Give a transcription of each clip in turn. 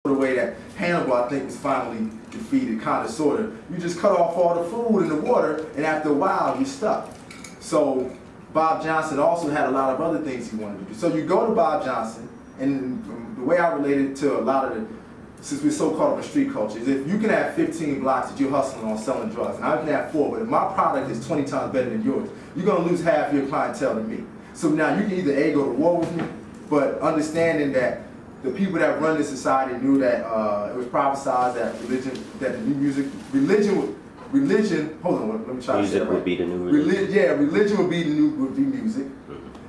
the way that Hannibal, I think, was finally defeated, kind of, sort of. You just cut off all the food and the water, and after a while, you're stuck. So Bob Johnson also had a lot of other things he wanted to do. So you go to Bob Johnson, and the way I relate it to a lot of the, since we're so caught up in street culture, is if you can have 15 blocks that you're hustling on selling drugs, and I can have 4, but if my product is 20 times better than yours, you're going to lose half your clientele to me. So now you can either A, go to war with me, but understanding that the people that run this society knew that it was prophesied that religion, that the new music, religion, hold on, let me try to say it right. Music would be the new religion. Religion would be music.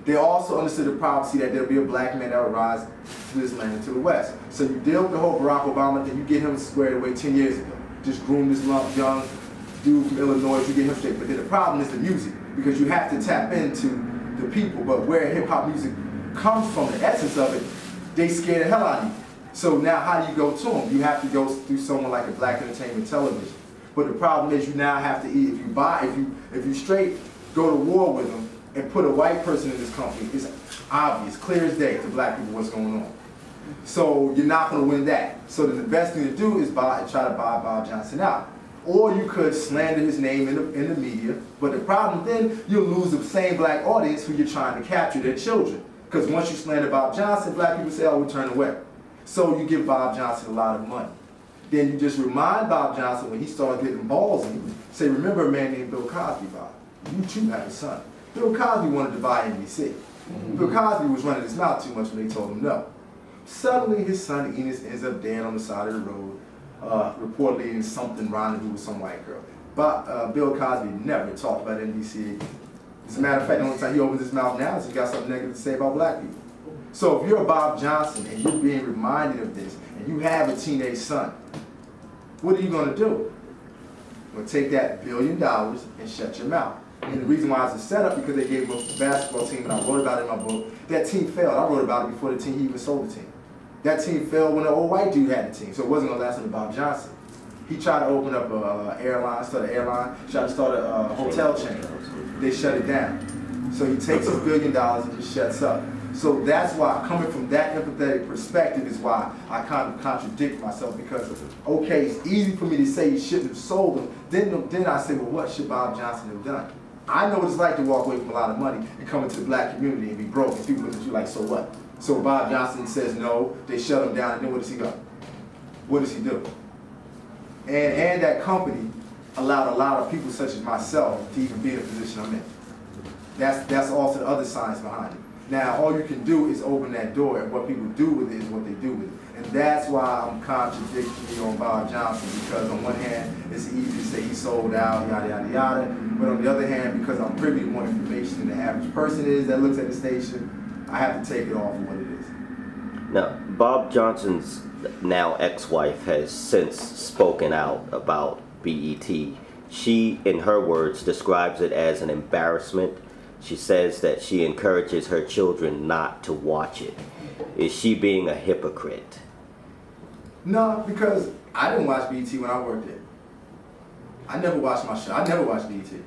They also understood the prophecy that there'll be a black man that will rise to this land and to the West. So you deal with the whole Barack Obama thing, you get him squared away 10 years ago. Just groom this young dude from Illinois, you get him straight. But then the problem is the music, because you have to tap into the people. But where hip hop music comes from, the essence of it, they scare the hell out of you. So now how do you go to them? You have to go through someone like a Black Entertainment Television. But the problem is you now have to eat, if you straight go to war with them and put a white person in this company, it's obvious, clear as day to black people what's going on. So you're not going to win that. So the best thing to do is try to buy Bob Johnson out. Or you could slander his name in the media, but the problem then, you'll lose the same black audience who you're trying to capture, their children. Because once you slander Bob Johnson, black people say, oh, we'll turn away. So you give Bob Johnson a lot of money. Then you just remind Bob Johnson when he started getting ballsy, say, remember a man named Bill Cosby, Bob. You too have a son. Bill Cosby wanted to buy NBC. Bill Cosby was running his mouth too much when they told him no. Suddenly his son Enos ends up dead on the side of the road, reportedly in something rendezvous with some white girl. But Bill Cosby never talked about NBC again. As a matter of fact, the only time he opens his mouth now is he got something negative to say about black people. So if you're a Bob Johnson and you're being reminded of this, and you have a teenage son, what are you going to do? You're going to take that $1 billion and shut your mouth. And the reason why it's a setup, because they gave him a basketball team, and I wrote about it in my book. That team failed. I wrote about it before the team he even sold the team. That team failed when an old white dude had the team, so it wasn't going to last under Bob Johnson. He tried to open up an airline, tried to start a hotel chain. They shut it down. So he takes his $1 billion and just shuts up. So that's why, coming from that empathetic perspective, is why I kind of contradict myself, because, okay, it's easy for me to say you shouldn't have sold them. Then I say, well, what should Bob Johnson have done? I know what it's like to walk away from a lot of money and come into the black community and be broke, and people look at you like, so what? So Bob Johnson says no, they shut him down, and then what does he go? What does he do? And that company allowed a lot of people such as myself to even be in the position I'm in. That's also the other science behind it. Now, all you can do is open that door, and what people do with it is what they do with it. And that's why I'm contradicting you on Bob Johnson, because on one hand, it's easy to say he sold out, yada, yada, yada. But on the other hand, because I'm privy to more information than the average person is that looks at the station, I have to take it off for what it is. Now, Bob Johnson's now ex-wife has since spoken out about BET. She, in her words, describes it as an embarrassment. She says that she encourages her children not to watch it. Is she being a hypocrite? No, because I didn't watch BET when I worked there. I never watched my show. I never watched BET.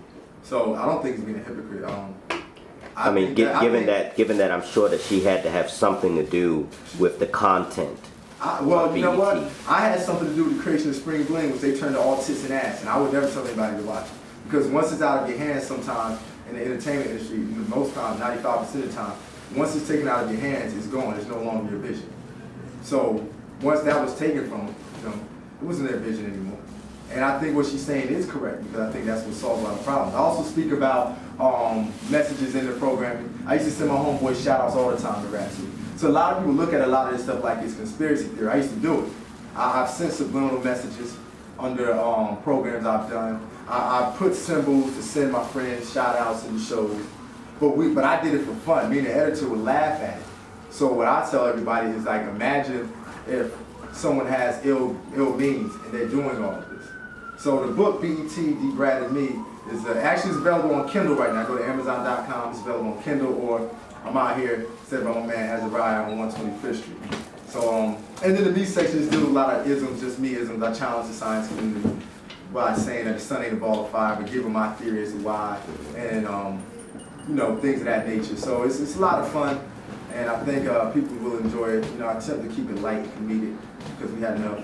So I don't think it's being a hypocrite. I mean, given that I'm sure that she had to have something to do with the content. Well, you know what? I had something to do with the creation of Spring Bling, which they turned to all tits and ass, and I would never tell anybody to watch it. Because once it's out of your hands sometimes in the entertainment industry, most times, 95% of the time, once it's taken out of your hands, it's gone. It's no longer your vision. So once that was taken from them, it wasn't their vision anymore. And I think what she's saying is correct, because I think that's what solves a lot of problems. I also speak about messages in the programming. I used to send my homeboy shout-outs all the time to Rap City. So a lot of people look at a lot of this stuff like it's conspiracy theory. I used to do it. I've sent subliminal messages under programs I've done. I put symbols to send my friends shout-outs in the shows. But I did it for fun. Me and the editor would laugh at it. So what I tell everybody is, like, imagine if someone has ill means and they're doing all of this. So the book, BET, Degraded Me, is actually it's available on Kindle right now. Go to Amazon.com, it's available on Kindle, or I'm out here, said by my man Azariah on 125th Street. So, and then the B section is still a lot of isms, just me isms. I challenge the science community by saying that the sun ain't a ball of fire, but giving my theory as to why, and things of that nature. So it's a lot of fun, and I think people will enjoy it. I attempt to keep it light and comedic. because we had enough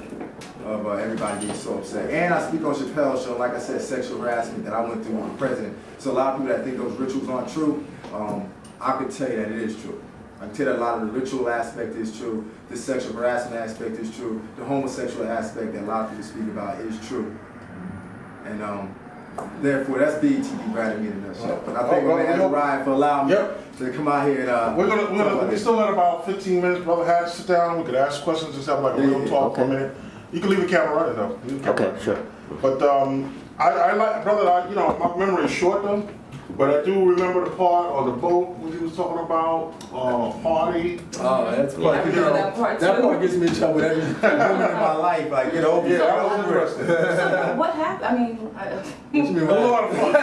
of everybody getting so upset. And I speak on Chappelle's show, like I said, sexual harassment that I went through with the president. So a lot of people that think those rituals aren't true, I could tell you that it is true. I can tell you that a lot of the ritual aspect is true, the sexual harassment aspect is true, the homosexual aspect that a lot of people speak about is true. And therefore, that's BET debranding me in a nutshell. But I think I'm gonna ask Ryan for allowing me to come out here and we still got about 15 minutes, Brother Hatch, sit down, we could ask questions, just have like a real talk for a minute. You can leave the camera running though. Okay, sure. But I like, brother, you know, my memory is short though, but I do remember the part on the boat when he was talking about party. Oh, that's part. I remember that part That too. part gets me in trouble with every woman in my life. Like, you know, Yeah, that was interesting. What happened? I mean, What you mean, It was a lot of fun.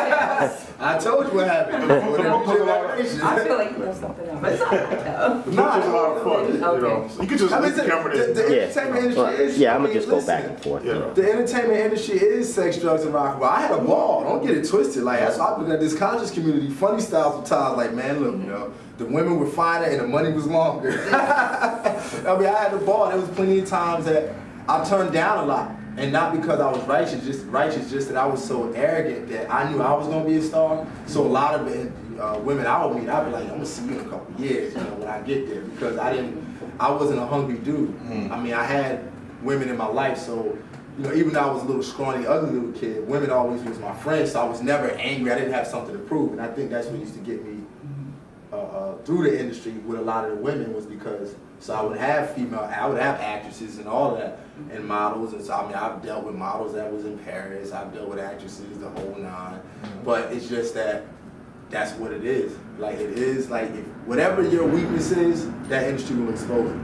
I told you what happened. The book was a lot of I feel like you have something else. But it's all right though. The book was a lot of fun, you know. You could just I mean, leave the camera there. the Yeah. entertainment industry is. Yeah, I I'm mean, gonna just go listen, back and forth. Yeah. You know. The entertainment industry is sex, drugs, and rock and roll. I had a ball. Don't get it twisted. Like, that's why I look at this conscious community, funny styles of times. Like, man, look, you know, the women were finer and the money was longer. I mean, I had a ball. There was plenty of times that I turned down a lot. And not because I was righteous, just that I was so arrogant that I knew I was gonna be a star. So a lot of women I would meet, I'd be like, I'm gonna see you in a couple of years, you know, when I get there, because I wasn't a hungry dude. I mean, I had women in my life, so you know, even though I was a little scrawny, ugly little kid, women always was my friends, so I was never angry. I didn't have something to prove, and I think that's what used to get me through the industry with a lot of the women was because, so I would have actresses and all of that, and models, and so I mean, I've dealt with models that was in Paris, I've dealt with actresses, the whole nine, but it's just that that's what it is. Like, it is like, if whatever your weakness is, that industry will expose it.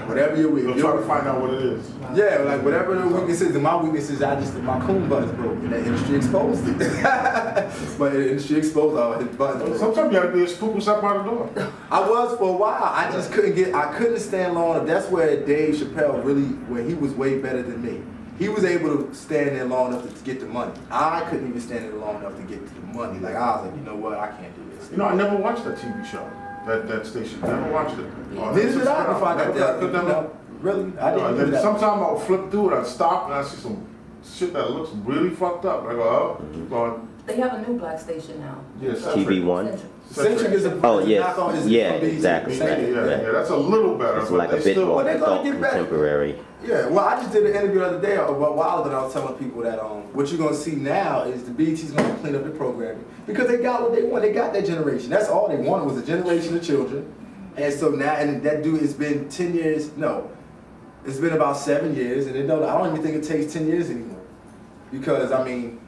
Whatever your We'll weakness. try to find out what it is. Yeah, like whatever the weakness is, and my weakness is my coon buttons broke, and the industry exposed it. But the industry exposed all his buttons broke. Sometimes you gotta be a spook who's up by the door. I was for a while. I just couldn't stand long enough. That's where Dave Chappelle where he was way better than me. He was able to stand there long enough to get the money. I couldn't even stand there long enough to get to the money. Like, I was like, you know what, I can't do this. You know, I never watched that TV show, that station. Never watched it. Neither did I before I got there. Really? I didn't do that. Sometimes I'll flip through it, I'll stop and I see some shit that looks really fucked up. I go, oh, keep going. They have a new black station now. Yes, TV1. Centric is a Yes. Yeah, exactly. Yeah, that's a little better. It's but like a they bit still, more they're gonna adult get better. contemporary. Yeah, well, I just did an interview the other day, a while ago, and I was telling people that what you're gonna see now is the BET's gonna clean up the programming because they got what they want. They got that generation. That's all they wanted was a generation of children. And so now, and that dude, it's been 10 years. No, it's been about 7 years, and I don't even think it takes 10 years anymore. Because I mean,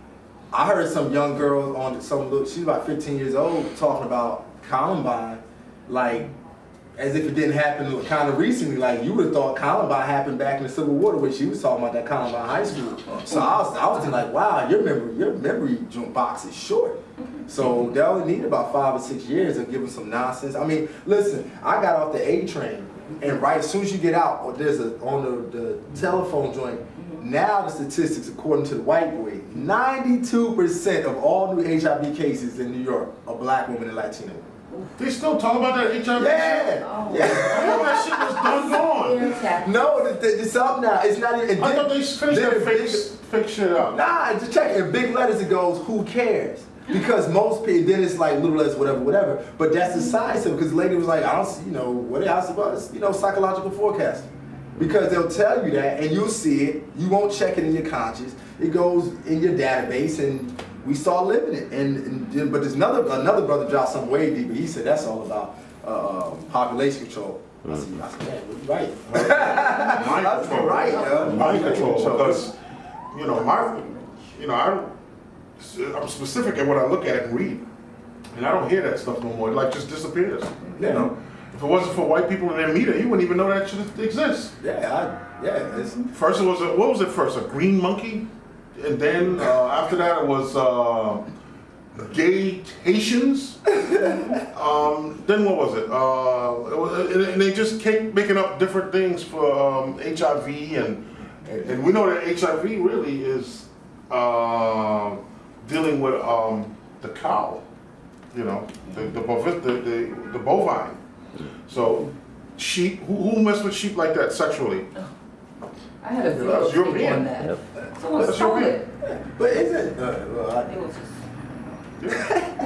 I heard some young girl on she's about 15 years old talking about Columbine, like, as if it didn't happen kind of recently. Like, you would have thought Columbine happened back in the Civil War, when she was talking about that Columbine High School. So I was thinking like, wow, your memory box is short. So they only need about 5 or 6 years of giving some nonsense. I mean, listen, I got off the A train, and right as soon as you get out, on the telephone joint. Now the statistics, according to the white boy, 92% of all new HIV cases in New York are black women and Latino women. They still talk about that HIV shit? Oh. Yeah. I thought that shit was done gone. No, it's up now. It's not even. I thought they finished that fake shit up. Nah, just check. In big letters it goes, who cares? Because most people, then it's like little letters, whatever. But that's the science of it. Because the lady was like, I don't see, what else about it? Psychological forecasting. Because they'll tell you that, and you'll see it. You won't check it in your conscience. It goes in your database, and we start living it. But there's another brother dropped something way deeper. He said that's all about population control. I said, man, you're right. Mind control. Right, yo. Mind control. Because, I'm specific at what I look at and read. And I don't hear that stuff no more. It like just disappears. Yeah. You know? If it wasn't for white people in their media, you wouldn't even know that shit exists. It's First it was what was it first? A green monkey? And then after that it was gay Haitians. Then what was it? And they just kept making up different things for HIV and we know that HIV really is dealing with the cow, the bovine. So sheep, who mess with sheep like that sexually? I had a That's video tape European. on that. Yep. Someone That's stole European. it. But isn't It was just,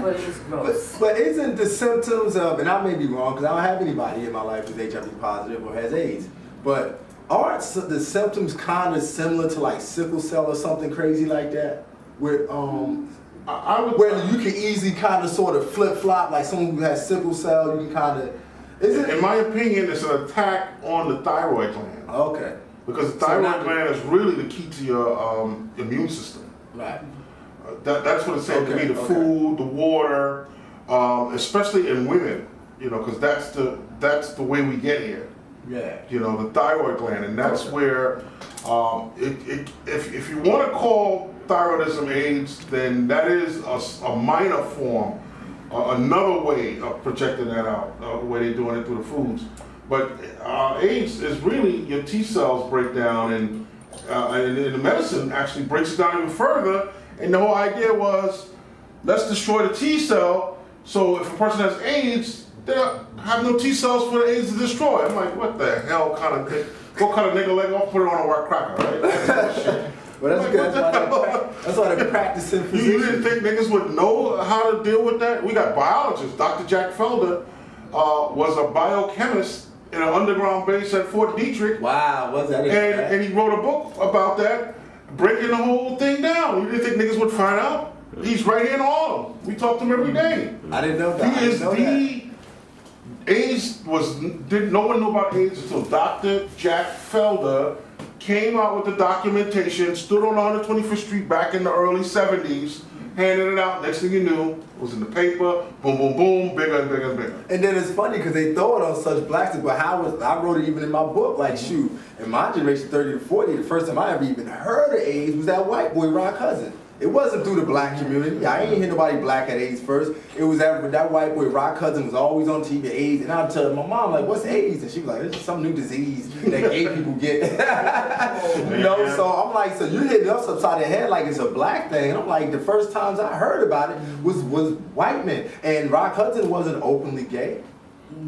but it was gross. but isn't the symptoms of, and I may be wrong because I don't have anybody in my life who's HIV positive or has AIDS, but aren't the symptoms kind of similar to like sickle cell or something crazy like that? Where I would. where you can easily kind of sort of flip flop, like someone who has sickle cell, you can kind of. In my opinion, it's an attack on the thyroid gland. Okay. Because the So thyroid not- gland is really the key to your immune system. Right. That's what it's saying to Okay, me. The okay. food, the water, especially in women, you know, because that's the way we get here. Yeah. You know, the thyroid gland, and that's Okay. where if you want to call thyroidism AIDS, then that is a minor form, another way of projecting that out, the way they're doing it through the foods. But AIDS is really your T cells break down, and the medicine actually breaks it down even further. And the whole idea was, let's destroy the T cell. So if a person has AIDS, they have no T cells for the AIDS to destroy. I'm like, what the hell kind of thing? What kind of nigga leg off? Put it on a white cracker, right? That's shit. Well, that's Like, good. what That's why they're practicing You physicians. didn't think niggas would know how to deal with that? We got biologists. Dr. Jack Felder was a biochemist in an underground base at Fort Detrick, Wow, what's that? and he wrote a book about that, breaking the whole thing down. You didn't think niggas would find out? He's right here in Harlem. We talk to him every day. I didn't know that. I He is didn't know that. AIDS no one knew about AIDS until Dr. Jack Felder came out with the documentation, stood on 125th Street back in the early 70s, handed it out. Next thing you knew, it was in the paper, boom, boom, boom, bigger and bigger and bigger. And then it's funny because they throw it on such blacks, but I wrote it even in my book, like shoot, in my generation 30 to 40, the first time I ever even heard of AIDS was that white boy, Rock Hudson. It wasn't through the black community. I ain't hear nobody black had AIDS first. It was that white boy, Rock Hudson, was always on TV, AIDS. And I'd tell my mom, like, what's AIDS? And she was like, it's just some new disease that gay people get. You know, so I'm like, so you're hitting us upside the head like it's a black thing. And I'm like, the first times I heard about it was white men. And Rock Hudson wasn't openly gay.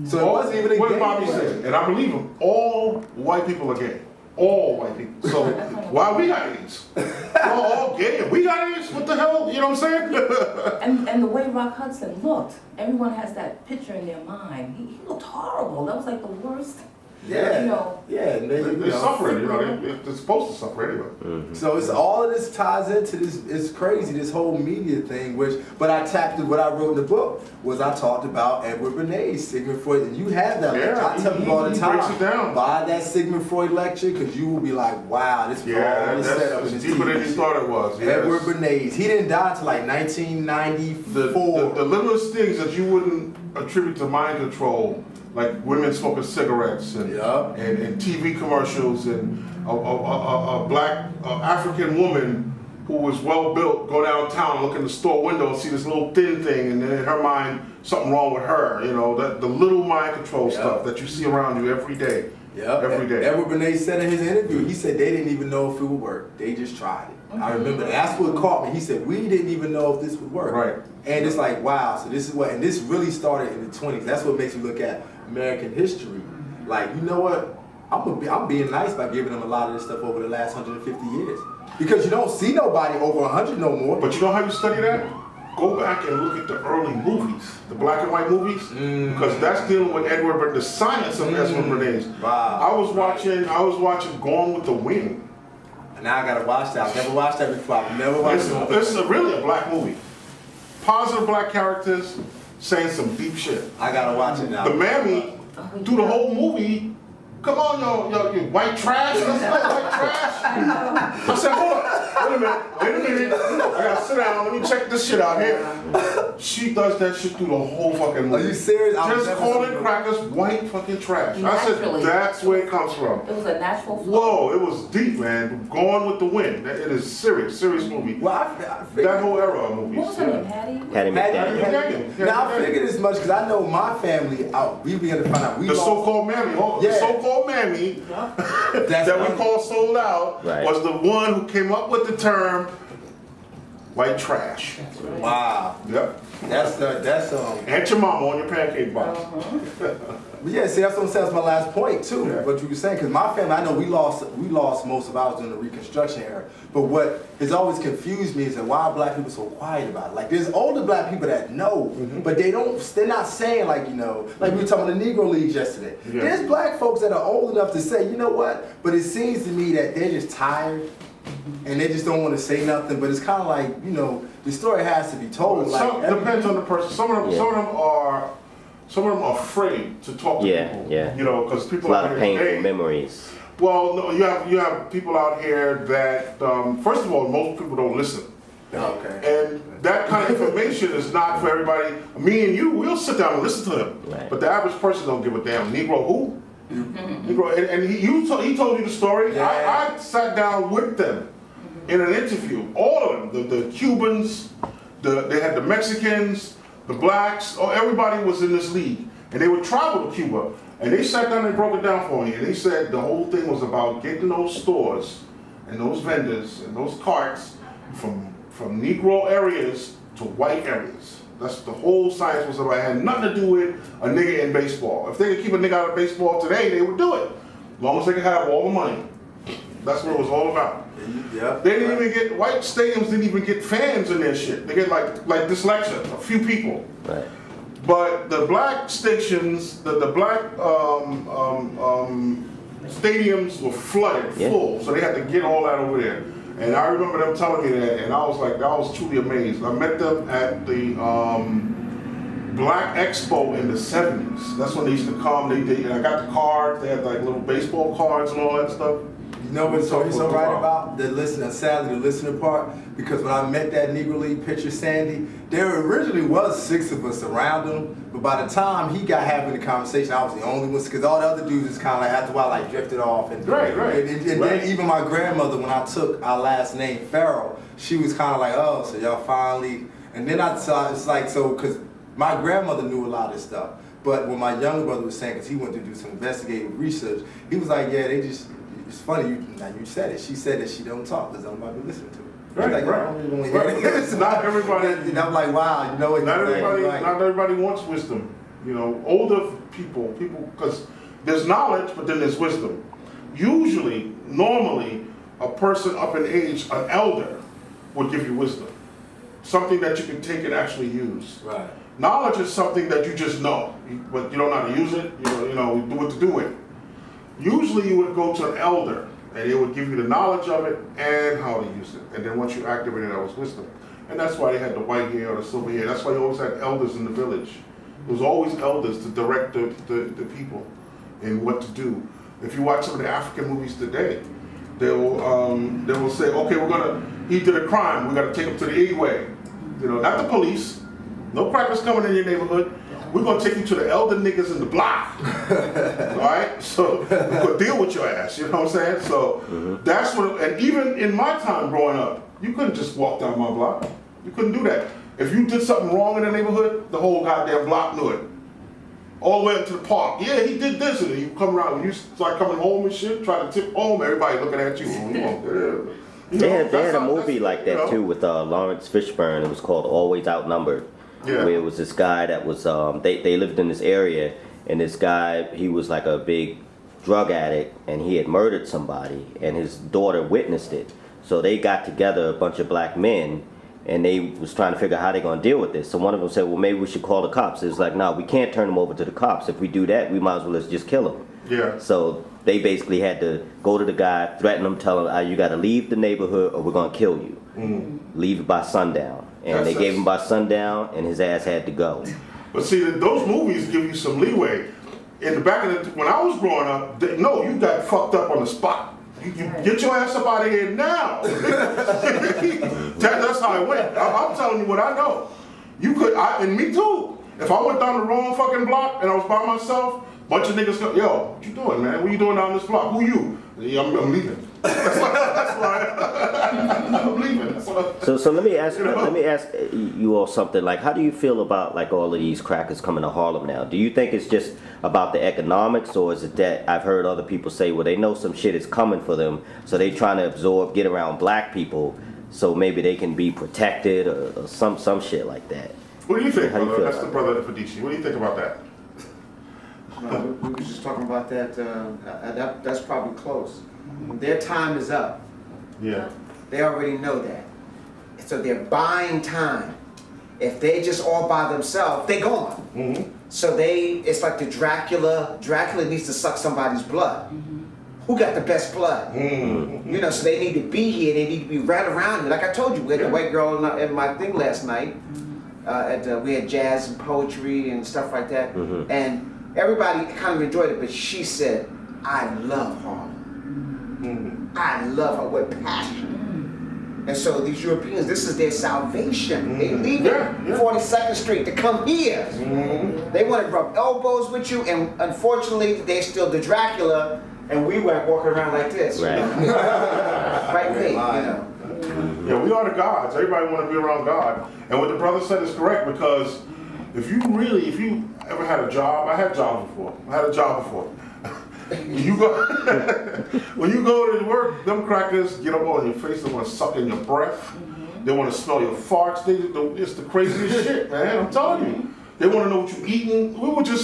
So it wasn't even a What gay did Bobby man. say? And I believe him. All white people are gay. All white people. So why we got AIDS? We're all gay. We got AIDS? What the hell? You know what I'm saying? And the way Rock Hudson looked, everyone has that picture in their mind. He looked horrible. That was like the worst. Yeah. You know. Yeah. And they, you They're know. suffering. You know, they're supposed to suffer anyway. So it's all of this ties into this. It's crazy, this whole media thing. But I tapped what I wrote in the book was I talked about Edward Bernays, Sigmund Freud, and you have that lecture. I tell people all the he time. breaks it down. Buy that Sigmund Freud lecture because you will be like, wow, this was all this set up in That's this deeper than TV you shit. thought it was. Yes. Edward Bernays. He didn't die until like 1994. The littlest things that you wouldn't attribute to mind control, like women smoking cigarettes and Yup. and TV commercials, and a black African woman who was well built go downtown and look in the store window and see this little thin thing, and then in her mind something wrong with her. You know, that the little mind control Yup. stuff that you see around you every day. Yep. Every day. Edward Bernays said in his interview, he said they didn't even know if it would work. They just tried it. I remember that's what caught me. He said we didn't even know if this would work. Right. And it's like, wow, so this is what, and this really started in the 20s. That's what makes me look at American history. Like, you know what? I'm being nice by giving them a lot of this stuff over the last 150 years. Because you don't see nobody over 100 no more. But you know how you study that? Go back and look at the early movies, the black and white movies, because that's dealing with the science of Edward Bernays. Wow. I was watching Gone with the Wind. And now I gotta watch that. I've never watched that before. I've never watched it. It's really a black movie. Positive black characters saying some deep shit. I gotta watch it now. The mammy, through the whole movie, come on, yo, you white trash. Let's go, white trash. I said, hold up, wait a minute. I gotta sit down. Let me check this shit out here. She does that shit through the whole fucking movie. Are you serious? I've Just never calling seen it. crackers white fucking trash. I Naturally. said, that's where it comes from. It was a natural flow. Whoa, it was deep, man. Gone with the Wind. It is serious movie. Well, I figured. That whole era of movies. What was her name, Hattie? Patty McDaniel. McDaniel. Now I figured as much because I know my family. We began to find out we The lost. so-called mammy, the Yeah. so-called mammy That's that we un- call sold out Right. was the one who came up with the term white trash. That's right. Wow. Yep. That's And your mama on your pancake box. But yeah, see, that's what I'm saying. That's my last point too. Yeah. What you were saying, because my family, I know we lost most of ours during the Reconstruction era. But what has always confused me is that why are black people so quiet about it? Like, there's older black people that know, but they're not saying like, like we were talking about the Negro Leagues yesterday. Yeah. There's black folks that are old enough to say, you know what? But it seems to me that they're just tired. And they just don't want to say nothing, but it's kind of like, the story has to be told. Some, Like, depends on the person. Some of them are afraid to talk to people. Yeah. Because people A lot out of here painful today- memories. Well, no, you have people out here that first of all, most people don't listen. okay. And that kind of information is not for everybody. Me and you, we'll sit down and listen to them. Right. But the average person don't give a damn. Negro who? Negro, and he told you the story. Yeah. I sat down with them in an interview. All of them, the Cubans, they had the Mexicans, the blacks, everybody was in this league. And they would travel to Cuba. And they sat down and broke it down for me. And they said the whole thing was about getting those stores and those vendors and those carts from Negro areas to white areas. That's the whole science was about. It had nothing to do with a nigga in baseball. If they could keep a nigga out of baseball today, they would do it. As long as they could have all the money. That's what it was all about. Yeah. They didn't even get, white stadiums didn't even get fans in their shit. They get like dyslexia, a few people. Right. But the black stations, the black stadiums were flooded, Yeah. full. So they had to get all that over there. And I remember them telling me that, and I was truly amazed. I met them at the Black Expo in the 70s. That's when they used to come. And I got the cards. They had like little baseball cards and all that stuff. You know what's so right about the listener, sadly, the listener part? Because when I met that Negro League pitcher, Sandy, there originally was 6 of us around him, but by the time he got having the conversation, I was the only one, because all the other dudes just kind of like, after a while, like drifted off. And, Right. And then even my grandmother, when I took our last name, Farrell, she was kind of like, oh, so y'all finally, and then I saw, it's like, so, because my grandmother knew a lot of stuff, but when my younger brother was saying, because he went to do some investigative research, he was like, yeah, they just, it's funny, you said it. She said that she don't talk because nobody listen to her. Right, Like, right. I don't really want to hear it. It's not everybody. And I'm like, wow, you know what? Not everybody, right. not everybody wants wisdom. Older people, because there's knowledge, but then there's wisdom. Usually, normally, a person up in age, an elder, would give you wisdom. Something that you can take and actually use. Right. Knowledge is something that you just know, but you don't know how to use it. You know what to do with it. Usually, you would go to an elder, and they would give you the knowledge of it and how to use it. And then once you activate it, that was wisdom. And that's why they had the white hair or the silver hair. That's why you always had elders in the village. There was always elders to direct the people in what to do. If you watch some of the African movies today, they will say, okay, he did a crime, we got to take him to the E-way. Not the police. No crackers coming in your neighborhood. We're going to take you to the elder niggas in the block. All right? So we're going to deal with your ass. You know what I'm saying? So that's what, and even in my time growing up, you couldn't just walk down my block. You couldn't do that. If you did something wrong in the neighborhood, the whole goddamn block knew it. All the way up to the park. Yeah, he did this. And then you come around, when you start coming home and shit, try to tip home, everybody looking at you. They had a movie like that too with Lawrence Fishburne. It was called Always Outnumbered. Yeah. Where it was this guy that was they lived in this area, and this guy, he was like a big drug addict, and he had murdered somebody, and his daughter witnessed it. So they got together, a bunch of black men, and they was trying to figure out how they're gonna deal with this. So one of them said, well, maybe we should call the cops. It's like, no, we can't turn them over to the cops. If we do that, we might as well just kill him. Yeah. So they basically had to go to the guy, threaten him, tell him, you got to leave the neighborhood or we're going to kill you. Leave it by sundown. And they gave him by sundown, and his ass had to go. But see, those movies give you some leeway. In the back of when I was growing up, you got fucked up on the spot. You get your ass up out of here now. That's how it went. I'm telling you what I know. You could, and me too. If I went down the wrong fucking block and I was by myself, bunch of niggas go, yo, what you doing, man? What you doing down this block? Who you? Yeah, I'm leaving. That's why I'm leaving. That's why. So let me ask you all something. Like, how do you feel about like all of these crackers coming to Harlem now? Do you think it's just about the economics, or is it that I've heard other people say, well, they know some shit is coming for them, so they trying to absorb, get around black people so maybe they can be protected or some shit like that. What do you think, How do you brother? feel That's the about brother Fadici. What do you think about that? No, we were just talking about that, that's probably close. Their time is up. Yeah. They already know that. So they're buying time. If they just all by themselves, they're gone. Mm-hmm. So it's like the Dracula needs to suck somebody's blood. Who got the best blood? Mm-hmm. You know, so they need to be here, they need to be right around you. Like I told you, we had the white girl in my thing last night. We had jazz and poetry and stuff like that. And everybody kind of enjoyed it, but she said, I love Harlem. I love her with passion. And so these Europeans, this is their salvation. They leave 42nd Street to come here. They want to rub elbows with you, and unfortunately, they're still the Dracula, and we were walking around like this. Right. Right me, you know. Yeah, we are the gods. Everybody want to be around God. And what the brother said is correct, because if you ever had a job, I had jobs before. When you go to work, them crackers get up on your face, they want to suck in your breath. They want to smell your farts. It's the craziest shit, man. I'm telling you. They want to know what you're eating. We went to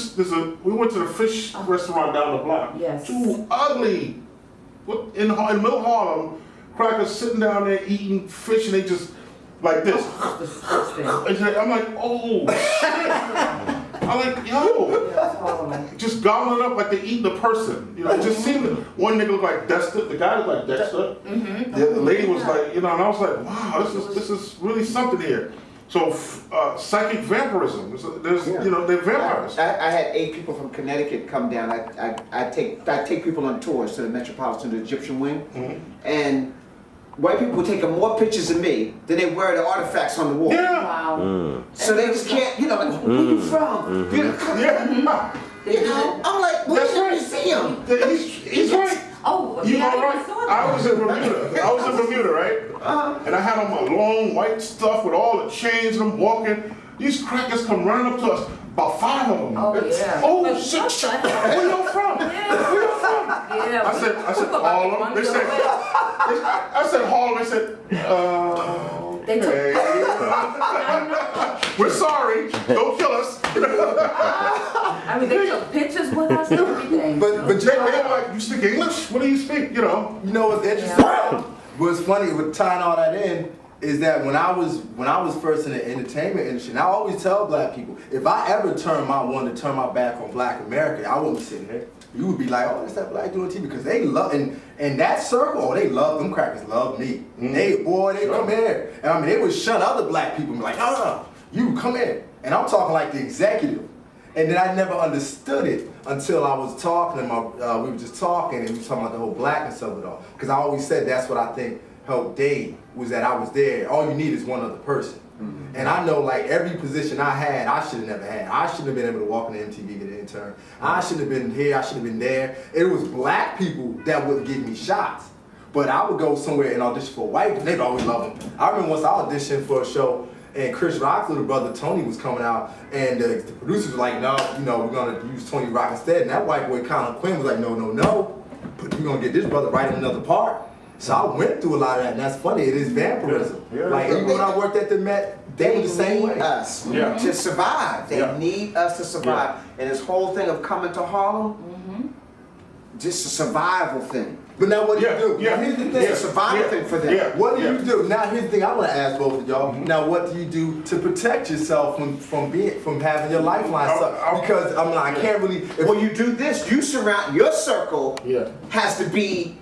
the fish restaurant down the block. Yes. Too ugly. In Middle Harlem, crackers sitting down there eating fish, and they just like this. Disgusting. I'm like, oh shit. I'm like, yo. Yeah, it's horrible. Just gobbling it up like they eat the person. You know, it just seemed one nigga looked like Dexter, the guy looked like Dexter. The lady was like, you know, and I was like, wow, this is really something here. So psychic vampirism. There's you know, they're vampires. I had 8 people from Connecticut come down. I take people on tours to the Metropolitan, the Egyptian Wing, and white people were taking more pictures of me than they were the artifacts on the wall. Yeah. Wow. So they just can't, you know, like, where you from? You know, Yeah. you know, I'm like, where's the museum? He's right. Oh, You yeah, all I right? saw that. I was in Bermuda, right? And I had on my long white stuff with all the chains, and I'm walking. These crackers come running up to us. About 5 of them. Oh, yeah. Oh, But shit. what the heck? Where y'all from? Yeah. Where y'all from? Yeah. I said Harlem. They said, I said Harlem. They said, They took okay. We're sorry. Don't kill us. I mean, they took pictures with us and everything. But They were like, you speak English? What do you speak? You know. you know what's interesting? What's funny with tying all that in is that when I was first in the entertainment industry, and I always tell black people, if I ever wanted to turn my back on Black America, I wouldn't be sitting here. You would be like, oh, that's that black dude on TV, because they love, and that circle, they love, them crackers love me. They come here. And I mean, they would shun other black people and be like, no, you come in. And I'm talking like the executive. And then I never understood it until I was talking to we were just talking, and we were talking about the whole blackness of it all. Because I always said that's what I think helped Dave, was that I was there. All you need is one other person. And I know, like, every position I had, I should have never had. I shouldn't have been able to walk into MTV, get an intern. I should have been here, I should have been there. It was black people that would give me shots. But I would go somewhere and audition for white people, they'd always love them. I remember once I auditioned for a show, and Chris Rock's little brother Tony was coming out, and the producers were like, no, you know, we're gonna use Tony Rock instead. And that white boy Colin Quinn was like, no, but we're gonna get this brother right in another part. So I went through a lot of that, and that's funny. It is vampirism. Yeah. Like, even when I worked at the Met, they were the same way. need us Yeah. to survive. They Yeah. need us to survive. And this whole thing of coming to Harlem, just a survival thing. But now what do Yeah, you do? yeah. Now here's the thing. It's a survival Yeah. thing for them. Yeah. What do you do? Now here's the thing I want to ask both of y'all. Now what do you do to protect yourself from having your lifeline sucked? Because I mean, I can't really. When you do this, you surround your circle Yeah. has to be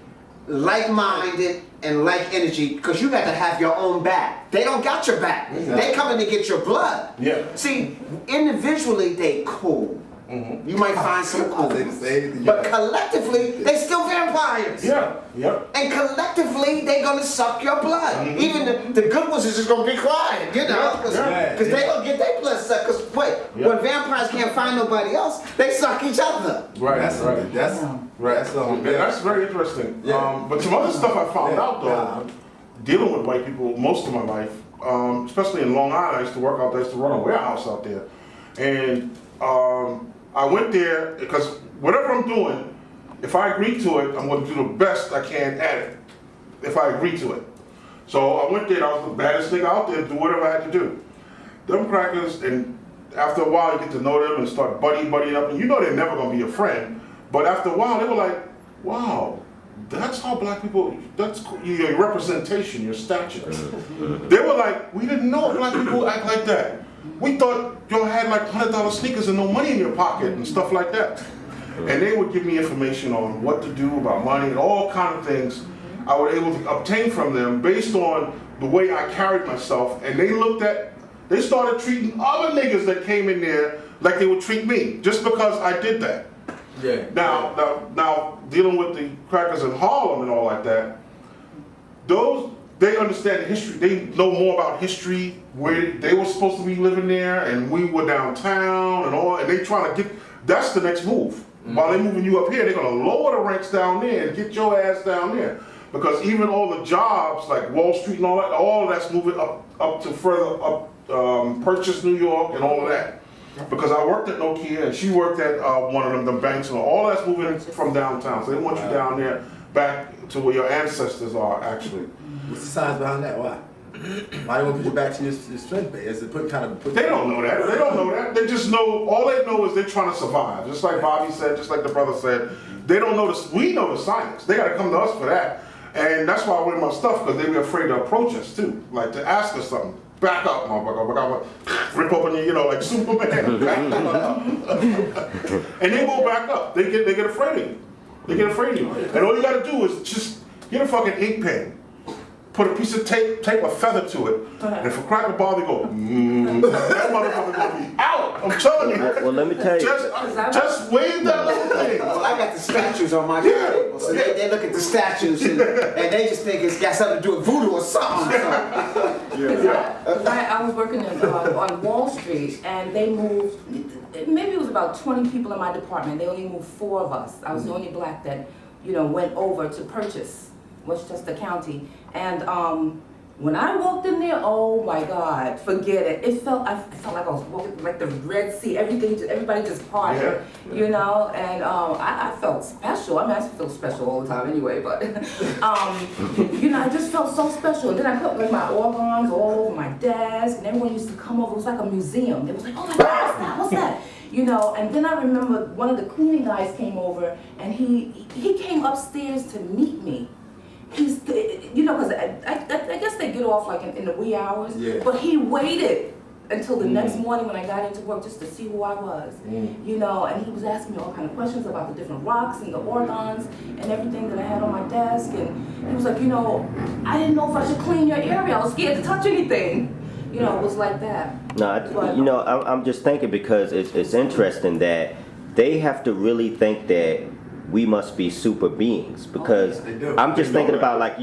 like-minded and like energy, because you got to have your own back. They don't got your back. They coming to get your blood. Yeah. See, individually they cool. You might find some cool, They the same. but collectively they still vampires. Yeah. And collectively, they gonna suck your blood. Even the good ones is just gonna be quiet, you know, because Yeah. they gonna get their blood sucked. Because when vampires can't find nobody else, they suck each other. Right. That's right. that's Right. That's That's very interesting. Yeah. But some other stuff I found Yeah. out though, dealing with white people most of my life, especially in Long Island, I used to work out there, I used to run a warehouse out there. And I went there because whatever I'm doing, if I agree to it, I'm going to do the best I can at it, if I agree to it. So I went there, I was the baddest nigga out there, do whatever I had to do. Them crackers, and after a while you get to know them and start buddying up, and you know they're never gonna be your friend, but after a while they were like, wow, that's how black people, that's your representation, your stature. They were like, we didn't know black people act like that. We thought y'all had like $100 sneakers and no money in your pocket and stuff like that. And they would give me information on what to do about money and all kind of things I was able to obtain from them based on the way I carried myself. And they started treating other niggas that came in there like they would treat me, just because I did that. Yeah. Now, dealing with the crackers in Harlem and all like that, they understand the history. They know more about history, where they were supposed to be living there, and we were downtown and all, and they trying to get, that's the next move. While they're moving you up here, they're gonna lower the ranks down there and get your ass down there. Because even all the jobs, like Wall Street and all of that's moving up to further up, Purchase, New York, and all of that. Because I worked at Nokia and she worked at one of them banks, and all that's moving from downtown. So they want you down there, back to where your ancestors are actually. What's the science behind that? Why? Why do you want to put you back to your strength base? Is it put They don't know that. They don't know that. They just know, all they know is they're trying to survive. Just like Bobby said, just like the brother said. They don't know this. We know the science. They got to come to us for that. And that's why I wear my stuff, because they be afraid to approach us too. Like to ask us something. Back up, motherfucker. Rip open your, like Superman. And they will back up. They get afraid of you. They get afraid of you. And all you got to do is just get a fucking ink pen. Put a piece of tape a feather to it, and if a cracker ball, they go, that motherfucker gonna be out. I'm telling you. Well, let me tell you. Just wave that little thing. Well, I got the statues on my table, so they look at the statues and they just think it's got something to do with voodoo or something. I was working on Wall Street, and they moved, maybe it was about 20 people in my department. They only moved 4 of us. I was the only black that, went over to Purchase, Westchester County. And when I walked in there, oh my God, forget it. I felt like I was walking like the Red Sea. Everybody just parted, and I felt special. I mean, I feel special all the time anyway, but I just felt so special. And then I put like my organs all over my desk, and everyone used to come over. It was like a museum. It was like, oh my God, what's that? And then I remember one of the cleaning guys came over, and he came upstairs to meet me. He's, because I guess they get off like in the wee hours, but he waited until the next morning when I got into work just to see who I was, and he was asking me all kind of questions about the different rocks and the organs and everything that I had on my desk, and he was like, I didn't know if I should clean your area, I was scared to touch anything. It was like that. No, I'm just thinking because it's interesting that they have to really think that we must be super beings, because I'm just thinking about like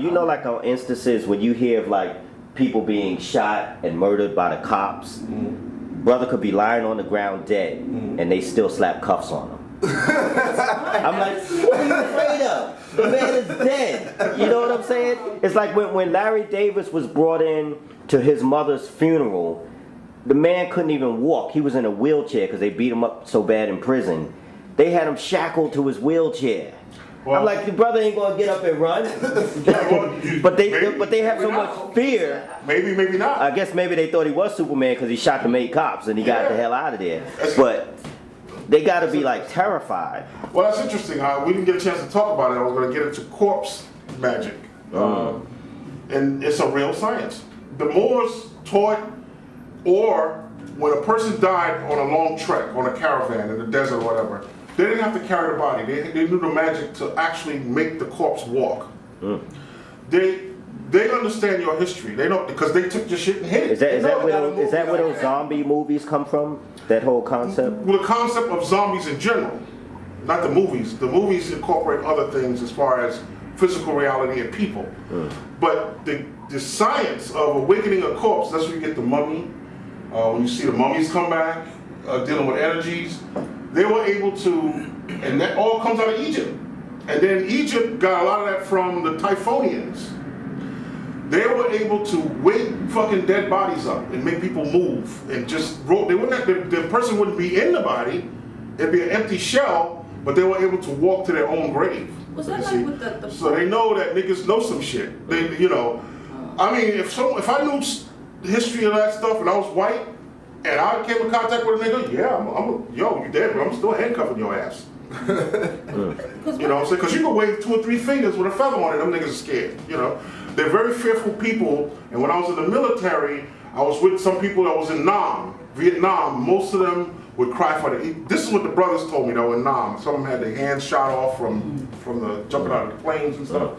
on instances when you hear of like people being shot and murdered by the cops, brother could be lying on the ground dead and they still slap cuffs on him. I'm like, what are you afraid of? The man is dead. You know what I'm saying? It's like when Larry Davis was brought in to his mother's funeral, the man couldn't even walk. He was in a wheelchair because they beat him up so bad in prison. They had him shackled to his wheelchair. Well, I'm like, your brother ain't gonna get up and run. but they have so much fear. Maybe not. I guess maybe they thought he was Superman because he shot the 8 cops and he got the hell out of there. But they got to be like terrified. Well, that's interesting. We didn't get a chance to talk about it. I was going to get into corpse magic, and it's a real science. The Moors taught, or when a person died on a long trek, on a caravan in the desert or whatever, they didn't have to carry the body. They knew the magic to actually make the corpse walk. They understand your history. They don't, because they took your shit and hid it. Is that where those zombie movies come from? That whole concept? Well, the concept of zombies in general, not the movies. The movies incorporate other things as far as physical reality and people. But the science of awakening a corpse, that's where you get the mummy. When you see the mummies come back, dealing with energies, they were able to, and that all comes out of Egypt. And then Egypt got a lot of that from the Typhonians. They were able to wake fucking dead bodies up and make people move and just roll. They wouldn't have, the person wouldn't be in the body. It'd be an empty shell, but they were able to walk to their own grave. Was that like with the So they know that niggas know some shit. They, I mean, if I knew the history of that stuff and I was white and I came in contact with a nigga, yeah, yo, you dead, bro. I'm still handcuffing your ass. You know what I'm saying? Because you can wave 2 or 3 fingers with a feather on it, them niggas are scared, you know? They're very fearful people, and when I was in the military, I was with some people that was in Nam, Vietnam. Most of them would cry for the. This is what the brothers told me though in Nam. Some of them had their hands shot off from the jumping out of the planes and stuff.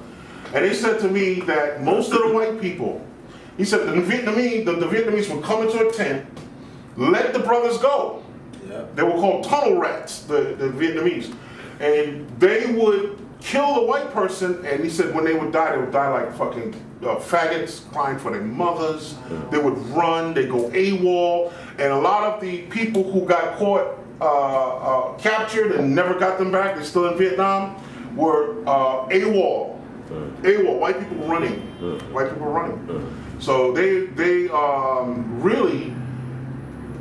And they said to me that most of the white people, he said the Vietnamese would come into a tent, let the brothers go. Yeah. They were called tunnel rats, the Vietnamese. And they would kill the white person, and he said when they would die like fucking faggots crying for their mothers. They would run, they go AWOL, and a lot of the people who got caught, captured and never got them back, they're still in Vietnam, were AWOL. AWOL, white people running. White people running. So they really,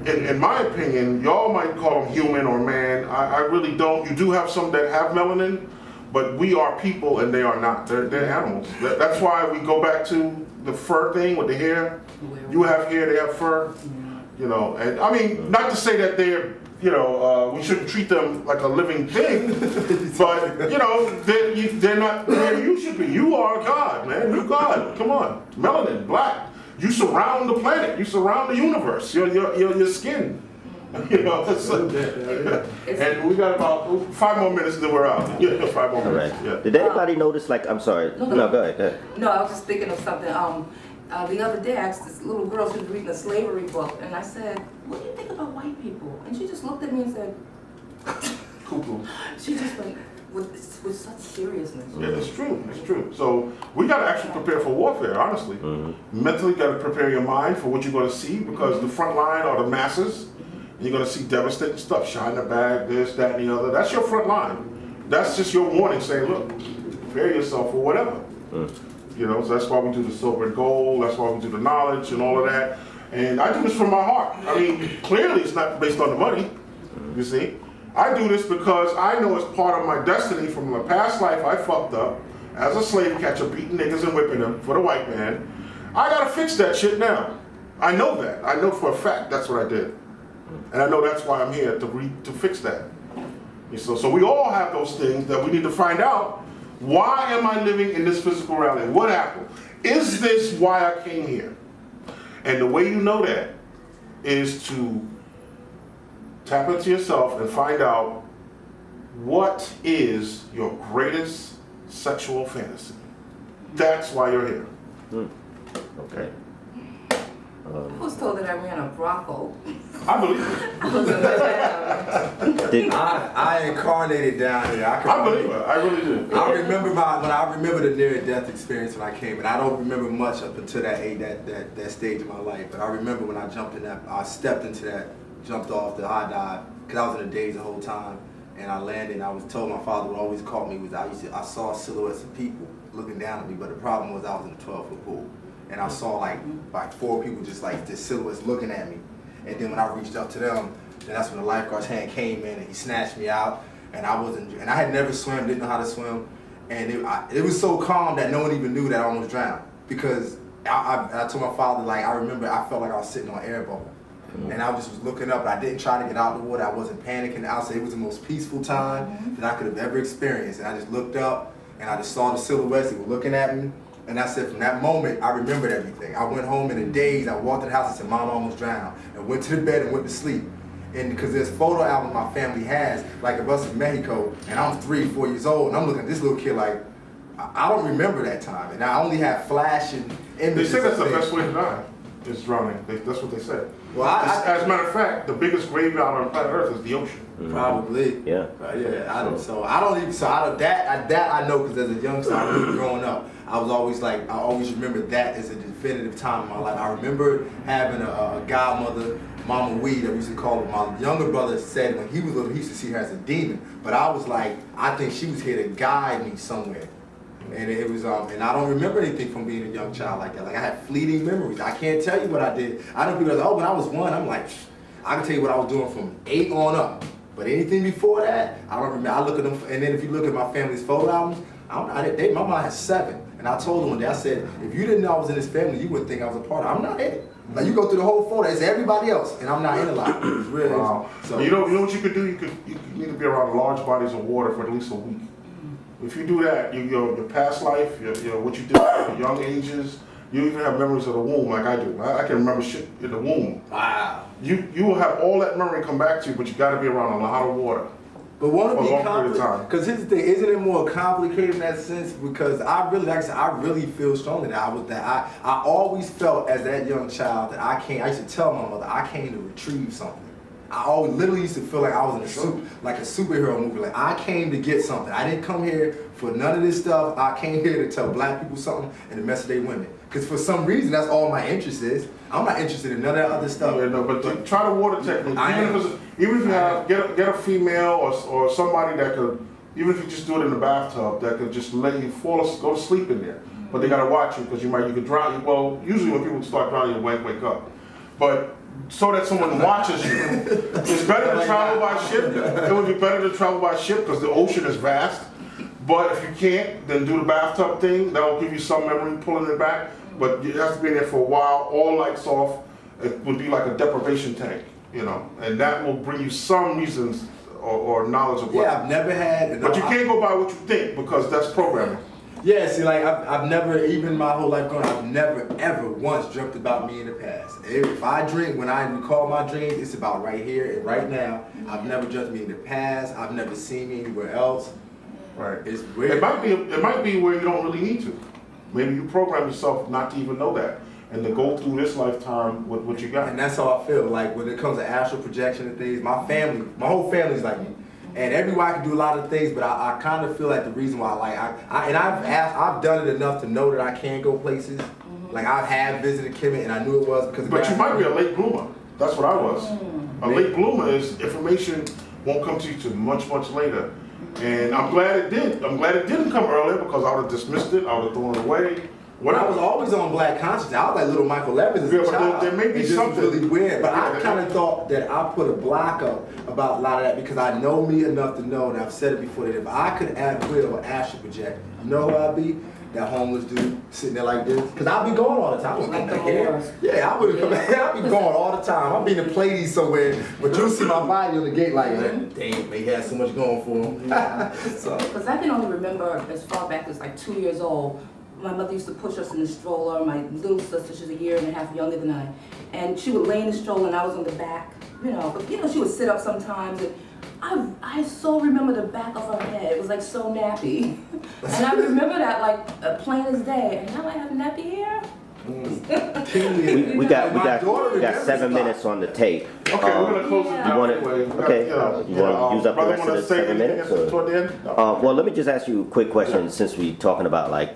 in my opinion, y'all might call them human or man. I really don't. You do have some that have melanin, but we are people and they are not. They're animals. That's why we go back to the fur thing with the hair. You have hair, they have fur. You know, and I mean, not to say that they're, you know, we shouldn't treat them like a living thing, but, you know, they're not where you should be. You are God, man. You're God. Come on. Melanin, black. You surround the planet. You surround the universe. Your skin. You know, and we got about 5 more minutes and then we're out. Yeah, 5 more minutes. Right. Yeah. Did anybody notice, like, I'm sorry. No, go ahead. No, I was just thinking of something. The other day I asked this little girl, she was reading a slavery book, and I said, what do you think about white people? And she just looked at me and said, Cuckoo. she just went with such seriousness. Yeah, it's true. It's true. So we got to actually prepare for warfare, honestly. Mentally, got to prepare your mind for what you're going to see, because the front line are the masses. You're going to see devastating stuff, shot in the bag, this, that, and the other. That's your front line. That's just your warning saying, look, prepare yourself for whatever. You know, so that's why we do the silver and gold, that's why we do the knowledge and all of that. And I do this from my heart. I mean, clearly it's not based on the money, you see. I do this because I know it's part of my destiny from a past life I fucked up as a slave catcher, beating niggas and whipping them for the white man. I gotta fix that shit now. I know that. I know for a fact that's what I did. And I know that's why I'm here, to fix that. So we all have those things that we need to find out. Why am I living in this physical reality? What happened? Is this why I came here? And the way you know that is to tap into yourself and find out what is your greatest sexual fantasy. That's why you're here. Okay. I was told that I ran a brothel. I believe it. I incarnated down here. I believe it. I really do. I remember the near-death experience when I came, and I don't remember much up until that age, that stage of my life. But I remember when I stepped into that, jumped off the high dive, because I was in a daze the whole time, and I landed. And I was told my father would always call me was I saw silhouettes of people looking down at me, but the problem was I was in a 12-foot pool. And I saw like 4 people just like this silhouettes looking at me. And then when I reached up to them, then that's when the lifeguard's hand came in and he snatched me out. And I had never swum, didn't know how to swim. And it was so calm that no one even knew that I almost drowned. Because I told my father, like, I remember I felt like I was sitting on an air bubble. And I just was looking up, and I didn't try to get out of the water. I wasn't panicking. I would say it was the most peaceful time that I could have ever experienced. And I just looked up, and I just saw the silhouettes. They were looking at me. And I said, from that moment, I remembered everything. I went home in a daze. I walked to the house and said, Mom, I almost drowned. And went to the bed and went to sleep. And because there's photo album my family has, like of us in Mexico, and I'm 3, 4 years old, and I'm looking at this little kid like, I don't remember that time. And I only have flashing images. They say that's the best way to die, is drowning. That's what they said. Well, as a matter of fact, the biggest graveyard on planet Earth is the ocean. Probably. Yeah. That I know, because as a youngster, I remember growing up, I always remember that as a definitive time in my life. I remember having a godmother, Mama Wee, that we used to call her. My younger brother said when he was little, he used to see her as a demon. But I was like, I think she was here to guide me somewhere. And it was, and I don't remember anything from being a young child like that. Like, I had fleeting memories. I can't tell you what I did. I know people are like, oh, when I was 1, I'm like, I can tell you what I was doing from 8 on up. But anything before that, I don't remember. I look at them, and then if you look at my family's photo albums, my mom has 7. And I told him one day, I said, if you didn't know I was in this family, you wouldn't think I was a part of it. I'm not in it. Like, you go through the whole photo, it's everybody else, and I'm not in a lot. It's really, Wow. so, You know what you could do? You need to be around large bodies of water for at least a week. If you do that, your past life, your what you did at young ages, you even have memories of the womb like I do. I can remember shit in the womb. wow. You will have all that memory come back to you, but you got to be around a lot of water. But won't For it a be long period of time. complicated? Because here's the thing, isn't it more complicated in that sense? Because I really, like I said, I really feel strongly that I always felt as that young child that I used to tell my mother, I came to retrieve something. I always literally used to feel like I was in like a superhero movie. Like, I came to get something. I didn't come here for none of this stuff. I came here to tell black people something and to mess with their women. Because for some reason, that's all my interest is. I'm not interested in none of that other stuff. Yeah, no, but try the water technique. I am. Even if you have get a female or somebody that could, even if you just do it in the bathtub, that could just let you go to sleep in there. But they gotta watch you because you could drown. Well, usually when people start drowning, you wake up. But so that someone watches you, it's better to travel by ship. It would be better to travel by ship because the ocean is vast. But if you can't, then do the bathtub thing. That'll give you some memory pulling it back. But you have to be in there for a while, all lights off. It would be like a deprivation tank, and that will bring you some reasons or knowledge of what. Yeah, I've never had. But you can't go by what you think because that's programming. Yeah, see, like, I've never, even my whole life growing up, I've never, ever once dreamt about me in the past. If I drink, when I recall my dreams, it's about right here and right now. I've never dreamt me in the past. I've never seen me anywhere else. Right. It's weird. It might be where you don't really need to. Maybe you program yourself not to even know that and to go through this lifetime with what you got. And that's how I feel. Like, when it comes to astral projection and things, my whole family's like me. And everyone can do a lot of things, but I kind of feel like the reason why, like, I've done it enough to know that I can go places. Like, I have visited Kemet, and I knew it was because. But you might be a late bloomer. That's what I was. A late bloomer is information won't come to you till much, much later. And I'm glad it did. I'm glad it didn't come earlier because I would have dismissed it. I would have thrown it away. When I was always on Black consciousness, I was like little Michael Evans as Yeah, a but child. there may be It's just something. really weird. But Yeah, I kind of thought that I put a block up about a lot of that because I know me enough to know, and I've said it before, that if I could at will astral project, you know who I'd be? That homeless dude sitting there like this. Because I'd be going all the time. I wouldn't come Like back the here. Moors. Yeah, I wouldn't come back here. I'd be going all the time. I'd be in a Pleiades somewhere, but you'll see my body on the gate like, damn, he has so much going for him. So. Because I can only remember as far back as like 2 years old, my mother used to push us in the stroller. My little sister, she's a year and a half younger than I, and she would lay in the stroller and I was on the back, But she would sit up sometimes, and I so remember the back of her head. It was like so nappy, and I remember that like plain as day. And now I have nappy hair. We got 7 minutes on the tape. Okay, we're gonna close it Yeah. down. You want it? anyway. We got, Okay. You want to use up the brother rest of wanna the say 7 anything minutes? else Or? toward the end? No. Well, let me just ask you a quick question since we're talking about like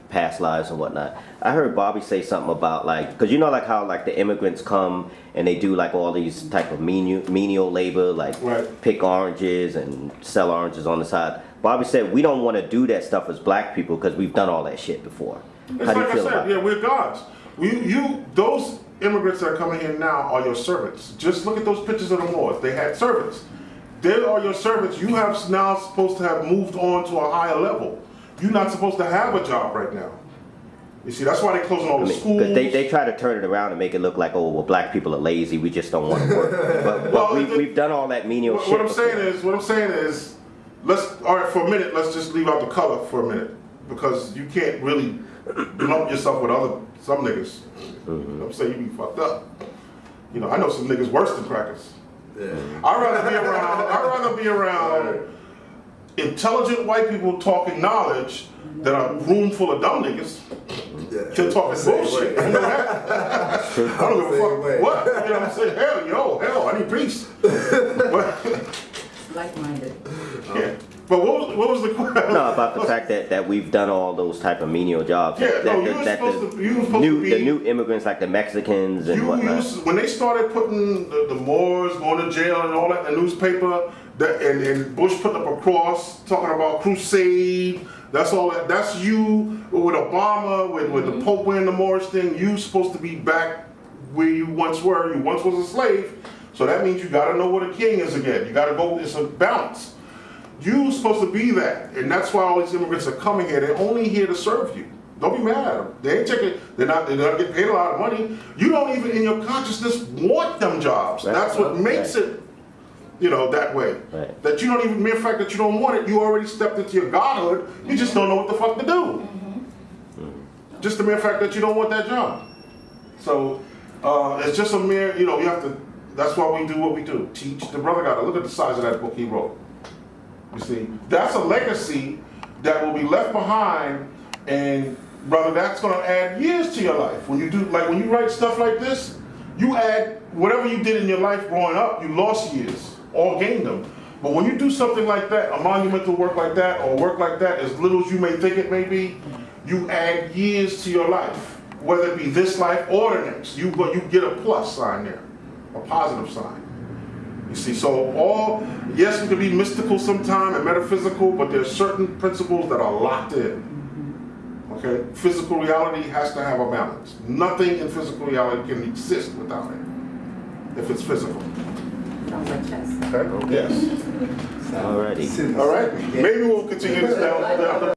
past lives and whatnot. I heard Bobby say something about like, because like how like the immigrants come and they do like all these type of menial labor, like Right. pick oranges and sell oranges on the side. Bobby said we don't want to do that stuff as black people because we've done all that shit before. It's How do you like I feel said, about yeah, that? we're gods. Those immigrants that are coming here now are your servants. Just look at those pictures of the Moors. They had servants. They are your servants. You have now supposed to have moved on to a higher level. You're not supposed to have a job right now. You see, that's why they're closing all the schools. Because they try to turn it around and make it look like, oh, well, black people are lazy. We just don't want to work. But Well, we've done all that menial shit. What I'm before. saying is, all right, for a minute, let's just leave out the color for a minute because you can't really lump yourself with some niggas. I'm saying you be fucked up. I know some niggas worse than crackers. Yeah. I'd rather be around intelligent white people talking knowledge than a room full of dumb niggas. You're talking bullshit. You know that? I don't give a fuck what. You know what I'm saying? Hell, I need peace. Like-minded. Yeah. But what was the question? No, about the fact that we've done all those type of menial jobs. Yeah, that, no, you were supposed to be. the new immigrants like the Mexicans and whatnot. When they started putting the Moors going to jail and all that in the newspaper, and Bush put up a cross talking about crusade. That's all that. That's you with Obama, with the Pope wearing the Moorish thing. You supposed to be back where you once were. You once was a slave. So that means you got to know what a king is again. You got to go. It's a balance. You're supposed to be that, and that's why all these immigrants are coming here. They're only here to serve you. Don't be mad at them. They ain't checking. They're not getting paid a lot of money. You don't even, in your consciousness, want them jobs. Right. That's what makes it, that way. Right. That you don't even, mere fact that you don't want it, you already stepped into your godhood. You just don't know what the fuck to do. Just the mere fact that you don't want that job. So it's just a mere, you have to. That's why we do what we do. Teach. The brother got to look at the size of that book he wrote. You see, that's a legacy that will be left behind, and brother, that's going to add years to your life. When you do, like when you write stuff like this, you add whatever you did in your life growing up, you lost years or gained them. But when you do something like that, a monumental work like that, or work like that, as little as you may think it may be, you add years to your life, whether it be this life or the next. You get a plus sign there, a positive sign. You see, so yes, we can be mystical sometime and metaphysical, but there's certain principles that are locked in. Okay? Physical reality has to have a balance. Nothing in physical reality can exist without it, if it's physical. Sounds like chess. Okay? Yes. Alrighty. All right. Maybe we'll continue this down.